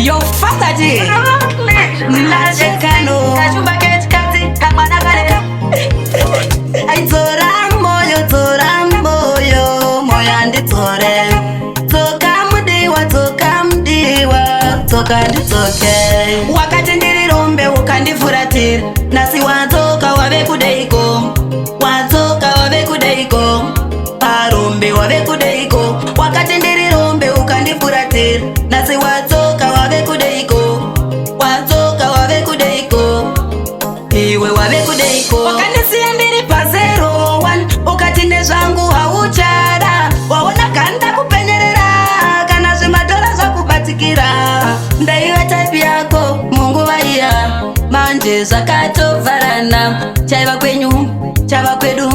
Your father did. Nachekano kachumba kechikazi kamwana kale aitora moyo moyo anditore toka nditoke wakati ndirirombe ukandifuratira nasi watoka wave kudeiko parombe wave kudeiko wakati ndirirombe ukandifuratira nasi watoka wave kudeiko iwe wave kudeiko wakandisiya ndiri pa01 ukati nezvangu hauchada waona kanda kupenyerera kana zvimadhora zvakubatikira ndaiva type yako munguva iya manje zvakatovharana chaiva kwenyu chava kwedu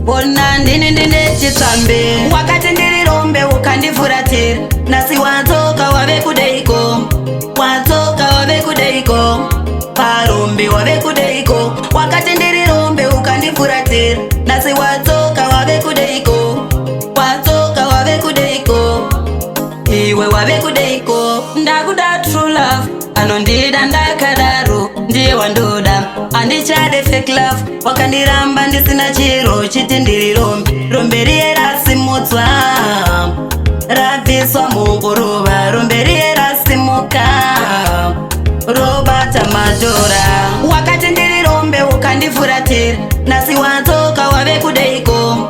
ona ndine chitsvambe wakati ndirirombe ukandifuratira nasi watoka wave kudeiko parombe wave kudeiko wakati ndirirombe ukandifuratira nasi watoka wave kudeiko iwe wave kudeiko ndakuda true love anondida ndakadaro ndiye wandoda andichade fake love wakandiramba ndisina chiro chiti ndirirombe riye rasimudzwa rabviswa munguruva rombe riye rasimuka robata madhora wakati ndirirombe ukandifuratira nasi watoka wave kudeiko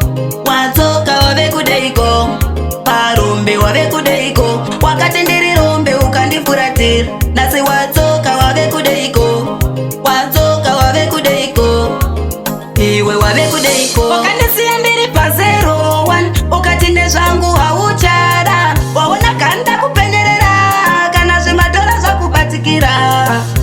parombe wave kudeiko wakati ndirirombe ukandifuratira nasi watoka wave kudeiko iwe wave kudeiko wakandisiya ndiri pa01 ukati nezvangu hauchada waona kanda kupenyerera kana zvimadhora zvakubatikira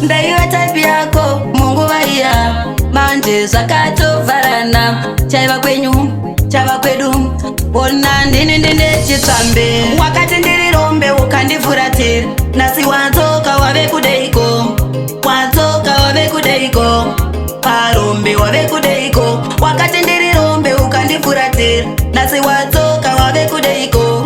ndaiva type yako munguva iya manje zvakatovharana chaiva kwenyu chava kwedu ona ndine chitsvambe wakati ndirirombe ukandifuratira nasi watoka wave kudeiko parombe wave kudeiko wakati ndirirombe ukandifuratira nasi watoka wave kudeiko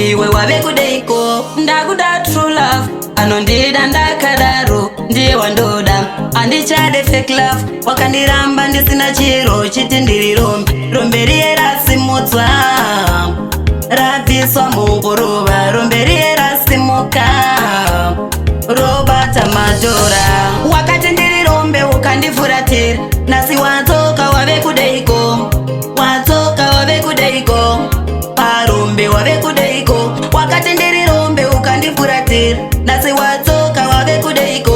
iwe wave kudeiko ndakuda true love anondida ndakadaro ndiye wandoda andichade fake love wakandiramba ndisina chiro chiti ndirirombe riye rasimudzwa rabviswa munguruva rombe riye rasimuka robata madhora wakati ndirirombe ukandifuratira nasi watoka wave kudeiko parombe wave kudeiko wakati ndirirombe ukandifuratira nasi watoka wave kudeiko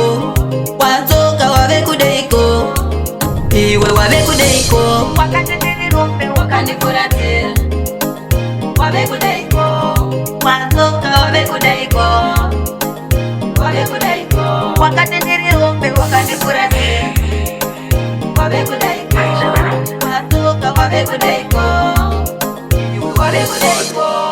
iwe wave kudeiko wakati ndirirombe ukandifuratira wave kudeiko watoka wave kudeiko wakati ndirirombe ukandifuratira wave kudeiko watoka wave kudeiko iwe wave kudeiko